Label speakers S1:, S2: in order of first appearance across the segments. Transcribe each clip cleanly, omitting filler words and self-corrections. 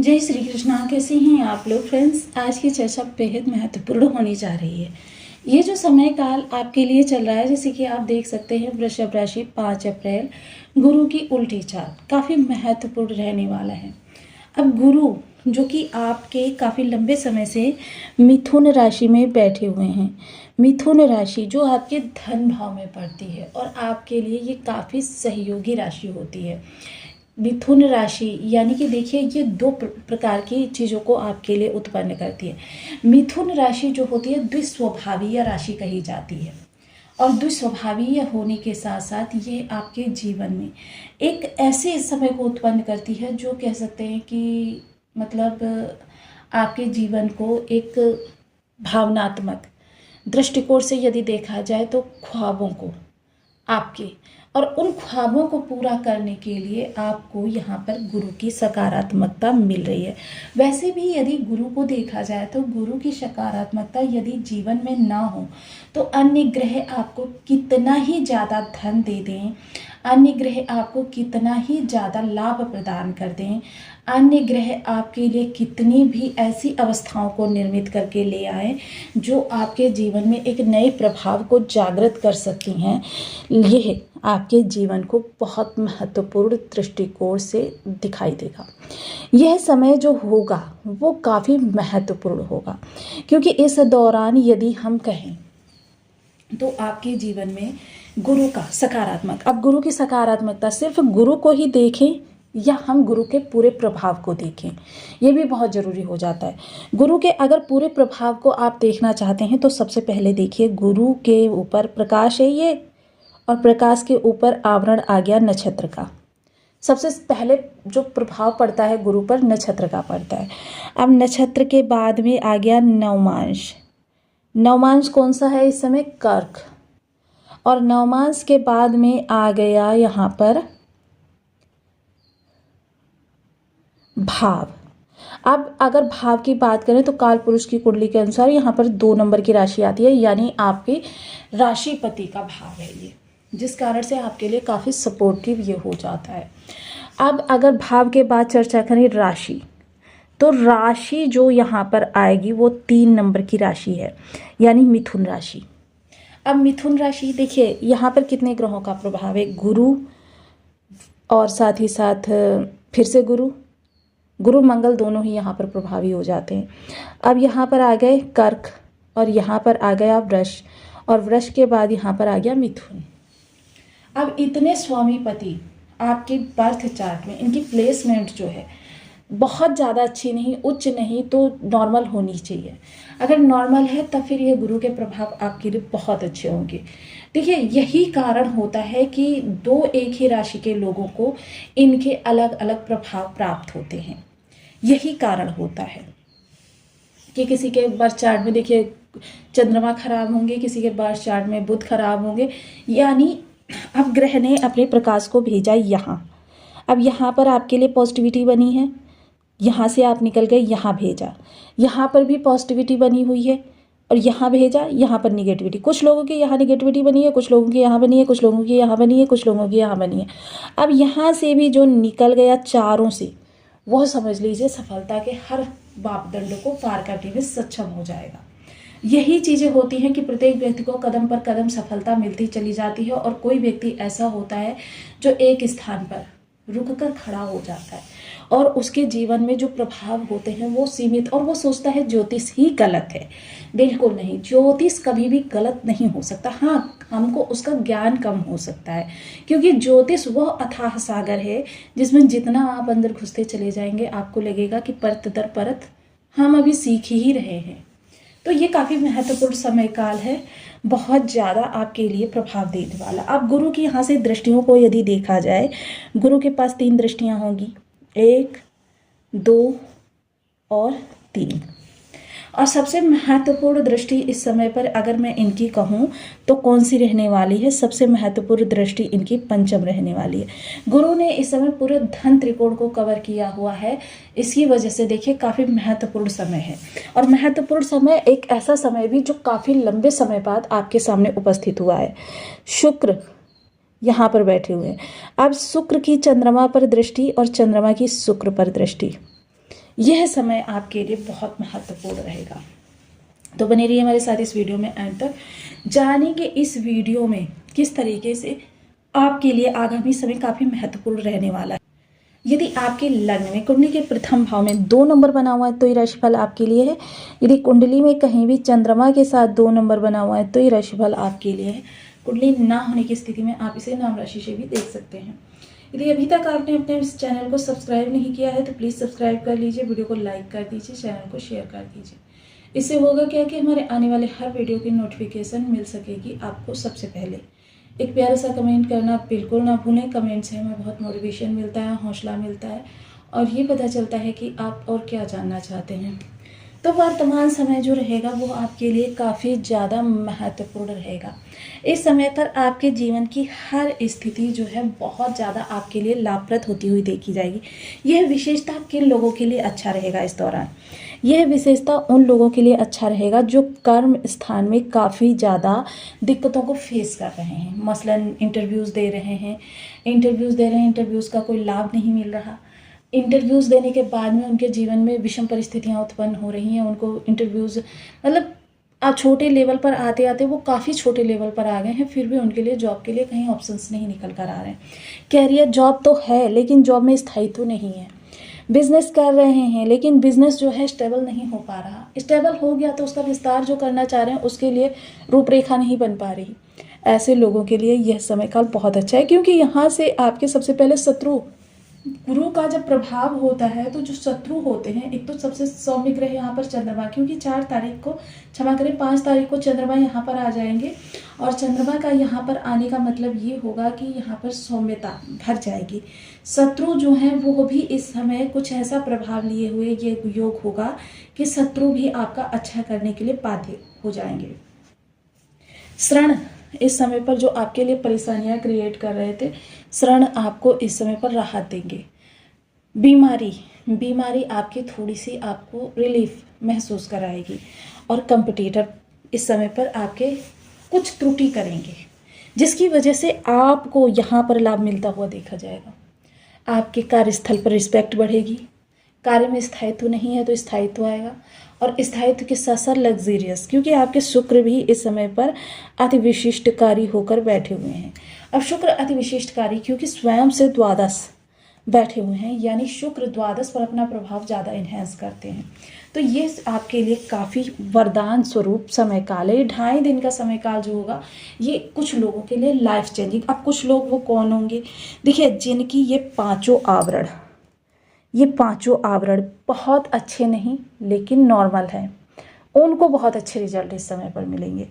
S1: जय श्री कृष्णा। कैसे हैं आप लोग फ्रेंड्स। आज की चर्चा बेहद महत्वपूर्ण होने जा रही है। ये जो समय काल आपके लिए चल रहा है, जैसे कि आप देख सकते हैं वृषभ राशि 5 अप्रैल गुरु की उल्टी चाल काफ़ी महत्वपूर्ण रहने वाला है। अब गुरु जो कि आपके काफ़ी लंबे समय से मिथुन राशि में बैठे हुए हैं, मिथुन राशि जो आपके धन भाव में पड़ती है और आपके लिए ये काफ़ी सहयोगी राशि होती है। मिथुन राशि यानी कि देखिए ये दो प्रकार की चीज़ों को आपके लिए उत्पन्न करती है। मिथुन राशि जो होती है द्विस्वभावीय राशि कही जाती है और द्विस्वभावीय होने के साथ साथ ये आपके जीवन में एक ऐसे समय को उत्पन्न करती है जो कह सकते हैं कि मतलब आपके जीवन को एक भावनात्मक दृष्टिकोण से यदि देखा जाए तो ख्वाबों को आपके और उन ख्वाबों को पूरा करने के लिए आपको यहाँ पर गुरु की सकारात्मकता मिल रही है। वैसे भी यदि गुरु को देखा जाए तो गुरु की सकारात्मकता यदि जीवन में ना हो तो अन्य ग्रह आपको कितना ही ज़्यादा धन दे दें, अन्य ग्रह आपको कितना ही ज़्यादा लाभ प्रदान कर दें, अन्य ग्रह आपके लिए कितनी भी ऐसी अवस्थाओं को निर्मित करके ले आए जो आपके जीवन में एक नए प्रभाव को जागृत कर सकती हैं, यह आपके जीवन को बहुत महत्वपूर्ण दृष्टिकोण से दिखाई देगा। यह समय जो होगा वो काफ़ी महत्वपूर्ण होगा क्योंकि इस दौरान यदि हम कहें तो आपके जीवन में गुरु का सकारात्मक, अब गुरु की सकारात्मकता सिर्फ गुरु को ही देखें या हम गुरु के पूरे प्रभाव को देखें, ये भी बहुत ज़रूरी हो जाता है। गुरु के अगर पूरे प्रभाव को आप देखना चाहते हैं तो सबसे पहले देखिए गुरु के ऊपर प्रकाश है ये और प्रकाश के ऊपर आवरण आ गया नक्षत्र का। सबसे पहले जो प्रभाव पड़ता है गुरु पर नक्षत्र का पड़ता है। अब नक्षत्र के बाद में आ गया नवमांश। नवमांश कौन सा है इस समय? कर्क। और नवमांश के बाद में आ गया यहाँ पर भाव। अब अगर भाव की बात करें तो काल पुरुष की कुंडली के अनुसार यहाँ पर 2 नंबर की राशि आती है, यानी आपके राशिपति का भाव है ये, जिस कारण से आपके लिए काफ़ी सपोर्टिव ये हो जाता है। अब अगर भाव के बाद चर्चा करें राशि, तो राशि जो यहाँ पर आएगी वो 3 नंबर की राशि है, यानी मिथुन राशि। अब मिथुन राशि देखिए यहाँ पर कितने ग्रहों का प्रभाव है? गुरु और साथ ही साथ फिर से गुरु मंगल दोनों ही यहाँ पर प्रभावी हो जाते हैं। अब यहाँ पर आ गए कर्क और यहाँ पर आ गया वृष और वृष के बाद यहाँ पर आ गया मिथुन। अब इतने स्वामीपति आपके बर्थ चार्ट में इनकी प्लेसमेंट जो है बहुत ज़्यादा अच्छी नहीं, उच्च नहीं तो नॉर्मल होनी चाहिए। अगर नॉर्मल है तब फिर ये गुरु के प्रभाव आपके लिए बहुत अच्छे होंगे। देखिए यही कारण होता है कि 2 एक ही राशि के लोगों को इनके अलग अलग प्रभाव प्राप्त होते हैं। यही कारण होता है कि किसी के बर्थ चार्ट में देखिए चंद्रमा खराब होंगे, किसी के बर्थ चार्ट में बुध खराब होंगे, यानी अब ग्रह ने अपने प्रकाश को भेजा यहाँ। अब यहाँ पर आपके लिए पॉजिटिविटी बनी है, यहाँ से आप निकल गए, यहाँ भेजा, यहाँ पर भी पॉजिटिविटी बनी हुई है और यहाँ भेजा, यहाँ पर निगेटिविटी। कुछ लोगों की यहाँ निगेटिविटी बनी है, कुछ लोगों की यहाँ बनी है, कुछ लोगों की यहाँ बनी है, कुछ लोगों की यहाँ बनी है। अब यहाँ से भी जो निकल गया चारों से, वह समझ लीजिए सफलता के हर मापदंडों को पार करने में सक्षम हो जाएगा। यही चीज़ें होती हैं कि प्रत्येक व्यक्ति को कदम पर कदम सफलता मिलती चली जाती है और कोई व्यक्ति ऐसा होता है जो एक स्थान पर रुककर खड़ा हो जाता है और उसके जीवन में जो प्रभाव होते हैं वो सीमित, और वो सोचता है ज्योतिष ही गलत है। बिल्कुल नहीं, ज्योतिष कभी भी गलत नहीं हो सकता। हाँ, हमको उसका ज्ञान कम हो सकता है क्योंकि ज्योतिष वह अथाह सागर है जिसमें जितना आप अंदर घुसते चले जाएंगे आपको लगेगा कि परत दर परत हम अभी सीख ही रहे हैं। तो ये काफ़ी महत्वपूर्ण समय काल है, बहुत ज़्यादा आपके लिए प्रभाव देने वाला। अब गुरु की यहाँ से दृष्टियों को यदि देखा जाए, गुरु के पास 3 दृष्टियाँ होंगी, 1, 2 और 3। और सबसे महत्वपूर्ण दृष्टि इस समय पर अगर मैं इनकी कहूँ तो कौन सी रहने वाली है? सबसे महत्वपूर्ण दृष्टि इनकी पंचम रहने वाली है। गुरु ने इस समय पूरे धन त्रिकोण को कवर किया हुआ है, इसकी वजह से देखिए काफ़ी महत्वपूर्ण समय है। और महत्वपूर्ण समय एक ऐसा समय भी जो काफ़ी लंबे समय बाद आपके सामने उपस्थित हुआ है। शुक्र यहाँ पर बैठे हुए हैं। अब शुक्र की चंद्रमा पर दृष्टि और चंद्रमा की शुक्र पर दृष्टि, यह समय आपके लिए बहुत महत्वपूर्ण रहेगा। तो बने रहिए हमारे साथ इस वीडियो में एंड तक। जानेंगे इस वीडियो में किस तरीके से आपके लिए आगामी समय काफ़ी महत्वपूर्ण रहने वाला है। यदि आपके लग्न में कुंडली के प्रथम भाव में 2 नंबर बना हुआ है तो ये राशिफल आपके लिए है। यदि कुंडली में कहीं भी चंद्रमा के साथ 2 नंबर बना हुआ है तो ये राशिफल आपके लिए है। कुंडली ना होने की स्थिति में आप इसे नाम राशि से भी देख सकते हैं। यदि अभी तक आपने अपने इस चैनल को सब्सक्राइब नहीं किया है तो प्लीज़ सब्सक्राइब कर लीजिए, वीडियो को लाइक कर दीजिए, चैनल को शेयर कर दीजिए। इससे होगा क्या कि हमारे आने वाले हर वीडियो की नोटिफिकेशन मिल सकेगी आपको सबसे पहले। एक प्यारा सा कमेंट करना बिल्कुल ना भूलें। कमेंट से हमें बहुत मोटिवेशन मिलता है, हौसला मिलता है और ये पता चलता है कि आप और क्या जानना चाहते हैं। तो वर्तमान समय जो रहेगा वो आपके लिए काफ़ी ज़्यादा महत्वपूर्ण रहेगा। इस समय पर आपके जीवन की हर स्थिति जो है बहुत ज़्यादा आपके लिए लाभप्रद होती हुई देखी जाएगी। यह विशेषता किन लोगों के लिए अच्छा रहेगा इस दौरान? यह विशेषता उन लोगों के लिए अच्छा रहेगा जो कर्म स्थान में काफ़ी ज़्यादा दिक्कतों को फेस कर रहे हैं। मसलन इंटरव्यूज़ दे रहे हैं, इंटरव्यूज़ का कोई लाभ नहीं मिल रहा। इंटरव्यूज़ देने के बाद में उनके जीवन में विषम परिस्थितियाँ उत्पन्न हो रही हैं। उनको इंटरव्यूज़ मतलब छोटे लेवल पर आते आते वो काफ़ी छोटे लेवल पर आ गए हैं, फिर भी उनके लिए जॉब के लिए कहीं ऑप्शंस नहीं निकल कर आ रहे हैं। कैरियर जॉब तो है लेकिन जॉब में स्थायित्व नहीं है। बिजनेस कर रहे हैं लेकिन बिजनेस जो है स्टेबल नहीं हो पा रहा। स्टेबल हो गया तो उसका विस्तार जो करना चाह रहे हैं उसके लिए रूपरेखा नहीं बन पा रही। ऐसे लोगों के लिए यह समय काल बहुत अच्छा है, क्योंकि यहाँ से आपके सबसे पहले शत्रु गुरु का जब प्रभाव होता है तो जो शत्रु होते हैं, एक तो सबसे सौम्य ग्रह यहाँ पर चंद्रमा, क्योंकि 4 तारीख को, क्षमा करें 5 तारीख को चंद्रमा यहाँ पर आ जाएंगे और चंद्रमा का यहाँ पर आने का मतलब ये होगा कि यहाँ पर सौम्यता भर जाएगी। शत्रु जो हैं वो भी इस समय कुछ ऐसा प्रभाव लिए हुए ये योग होगा कि शत्रु भी आपका अच्छा करने के लिए बाध्य हो जाएंगे। श्रण इस समय पर जो आपके लिए परेशानियां क्रिएट कर रहे थे, श्रण आपको इस समय पर राहत देंगे। बीमारी आपकी थोड़ी सी आपको रिलीफ महसूस कराएगी और कंपटीटर इस समय पर आपके कुछ त्रुटि करेंगे जिसकी वजह से आपको यहाँ पर लाभ मिलता हुआ देखा जाएगा। आपके कार्यस्थल पर रिस्पेक्ट बढ़ेगी। कार्य में स्थायित्व नहीं है तो स्थायित्व आएगा और स्थायित्व के साथ साथ लग्जरियस, क्योंकि आपके शुक्र भी इस समय पर अति विशिष्टकारी होकर बैठे हुए हैं। अब शुक्र अति विशिष्टकारी क्योंकि स्वयं से द्वादश बैठे हुए हैं, यानी शुक्र द्वादश पर अपना प्रभाव ज़्यादा इन्हेंस करते हैं। तो ये आपके लिए काफ़ी वरदान स्वरूप समय काल है। 2.5 दिन का समय काल जो होगा ये कुछ लोगों के लिए लाइफ चेंजिंग। अब कुछ लोग वो कौन होंगे? देखिए, जिनकी ये पाँचों आवरण बहुत अच्छे नहीं लेकिन नॉर्मल हैं, उनको बहुत अच्छे रिजल्ट इस समय पर मिलेंगे।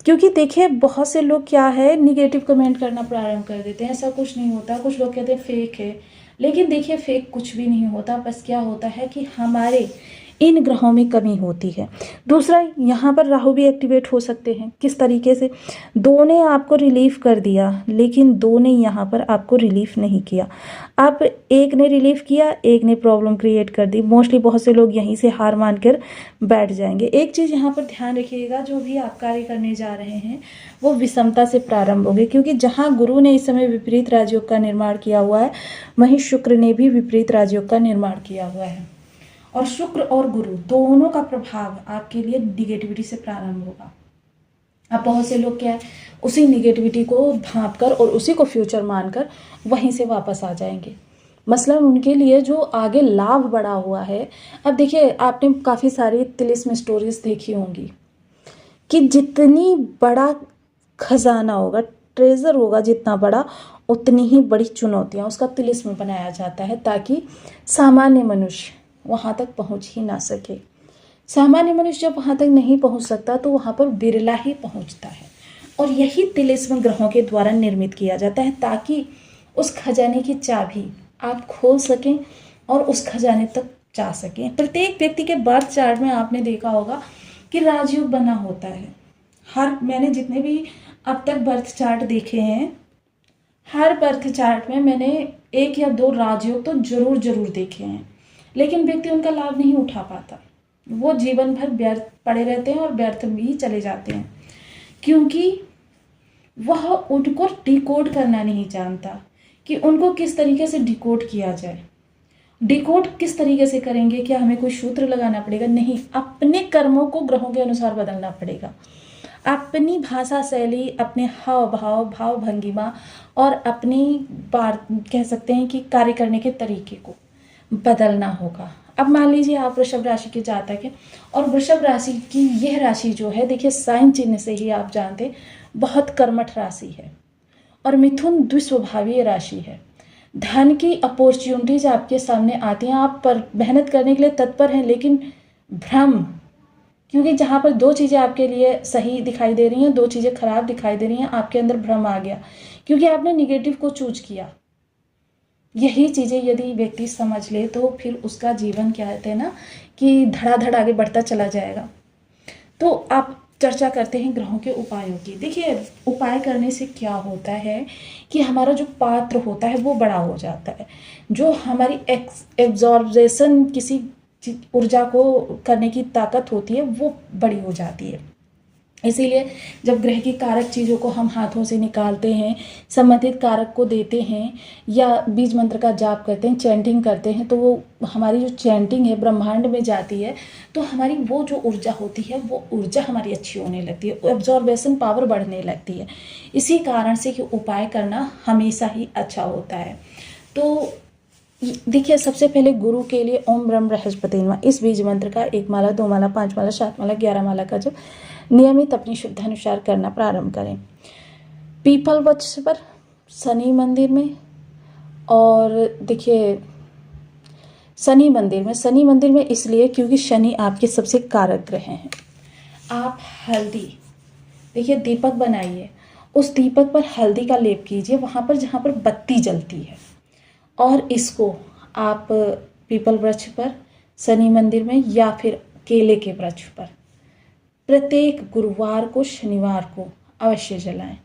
S1: क्योंकि देखिए, बहुत से लोग क्या है निगेटिव कमेंट करना प्रारंभ कर देते हैं, ऐसा कुछ नहीं होता। कुछ लोग कहते हैं फेक है, लेकिन देखिए फेक कुछ भी नहीं होता। बस क्या होता है कि हमारे इन ग्रहों में कमी होती है। दूसरा, यहाँ पर राहु भी एक्टिवेट हो सकते हैं। किस तरीके से? 2 ने आपको रिलीफ कर दिया लेकिन 2 ने यहाँ पर आपको रिलीफ नहीं किया। आप एक ने रिलीफ किया, एक ने प्रॉब्लम क्रिएट कर दी। मोस्टली बहुत से लोग यहीं से हार मानकर बैठ जाएंगे। एक चीज़ यहाँ पर ध्यान रखिएगा, जो भी आप कार्य करने जा रहे हैं वो विषमता से प्रारंभ होंगे, क्योंकि जहाँ गुरु ने इस समय विपरीत राजयोग का निर्माण किया हुआ है वहीं शुक्र ने भी विपरीत राजयोग का निर्माण किया हुआ है और शुक्र और गुरु दोनों का प्रभाव आपके लिए निगेटिविटी से प्रारंभ होगा। अब बहुत से लोग क्या है उसी निगेटिविटी को भांप कर और उसी को फ्यूचर मानकर वहीं से वापस आ जाएंगे। मसलन उनके लिए जो आगे लाभ बढ़ा हुआ है। अब देखिए, आपने काफ़ी सारी तिलिस्म स्टोरीज देखी होंगी कि जितनी बड़ा खजाना होगा, ट्रेजर होगा जितना बड़ा, उतनी ही बड़ी चुनौतियाँ उसका तिलिस्म बनाया जाता है ताकि सामान्य मनुष्य वहाँ तक पहुँच ही ना सके। सामान्य मनुष्य जब वहाँ तक नहीं पहुँच सकता तो वहाँ पर बिरला ही पहुँचता है और यही तिलिस्म ग्रहों के द्वारा निर्मित किया जाता है ताकि उस खजाने की चाबी आप खोल सकें और उस खजाने तक जा सकें। प्रत्येक व्यक्ति के बर्थ चार्ट में आपने देखा होगा कि राजयोग बना होता है। मैंने जितने भी अब तक बर्थ चार्ट देखे हैं, हर बर्थ चार्ट में मैंने 1 या 2 राजयोग तो जरूर देखे हैं, लेकिन व्यक्ति उनका लाभ नहीं उठा पाता। वो जीवन भर व्यर्थ पड़े रहते हैं और व्यर्थ भी चले जाते हैं, क्योंकि वह उनको डिकोड करना नहीं जानता कि उनको किस तरीके से डिकोड किया जाए। डिकोड किस तरीके से करेंगे? क्या हमें कोई सूत्र लगाना पड़ेगा? नहीं, अपने कर्मों को ग्रहों के अनुसार बदलना पड़ेगा। अपनी भाषा शैली, अपने हाव भाव, भाव भंगिमा और अपनी बात, कह सकते हैं कि कार्य करने के तरीके को बदलना होगा। अब मान लीजिए आप वृषभ राशि के जातक हैं और वृषभ राशि की यह राशि जो है, देखिए साइन चिन्ह से ही आप जानते बहुत कर्मठ राशि है और मिथुन द्विस्वभावीय राशि है। धन की अपॉर्चुनिटीज आपके सामने आती हैं, आप पर मेहनत करने के लिए तत्पर हैं, लेकिन भ्रम, क्योंकि जहाँ पर दो चीज़ें आपके लिए सही दिखाई दे रही हैं, दो चीज़ें खराब दिखाई दे रही हैं, आपके अंदर भ्रम आ गया क्योंकि आपने निगेटिव को चूज किया। यही चीज़ें यदि व्यक्ति समझ ले तो फिर उसका जीवन, क्या कहते हैं ना, कि धड़ाधड़ आगे बढ़ता चला जाएगा। तो आप चर्चा करते हैं ग्रहों के उपायों की। देखिए, उपाय करने से क्या होता है कि हमारा जो पात्र होता है वो बड़ा हो जाता है, जो हमारी एब्जॉर्बेशन किसी ऊर्जा को करने की ताकत होती है वो बड़ी हो जाती है। इसीलिए जब ग्रह की कारक चीज़ों को हम हाथों से निकालते हैं, संबंधित कारक को देते हैं या बीज मंत्र का जाप करते हैं, चैंटिंग करते हैं, तो वो हमारी जो चैंटिंग है ब्रह्मांड में जाती है, तो हमारी वो जो ऊर्जा होती है वो ऊर्जा हमारी अच्छी होने लगती है, एब्जॉर्बेशन पावर बढ़ने लगती है। इसी कारण से कि उपाय करना हमेशा ही अच्छा होता है। तो देखिए, सबसे पहले गुरु के लिए ओम ब्रह्म बृहस्पति नमः इस बीज मंत्र का 1 माला, 2 माला, 5 माला, 7 माला, 11 माला का जब नियमित अपनी शुद्धानुसार करना प्रारंभ करें। पीपल वृक्ष पर, शनि मंदिर में, और देखिए शनि मंदिर में इसलिए क्योंकि शनि आपके सबसे कारक ग्रह हैं। आप हल्दी, देखिए दीपक बनाइए, उस दीपक पर हल्दी का लेप कीजिए वहाँ पर जहाँ पर बत्ती जलती है, और इसको आप पीपल वृक्ष पर, शनि मंदिर में या फिर केले के वृक्ष पर प्रत्येक गुरुवार को, शनिवार को अवश्य जलाएं।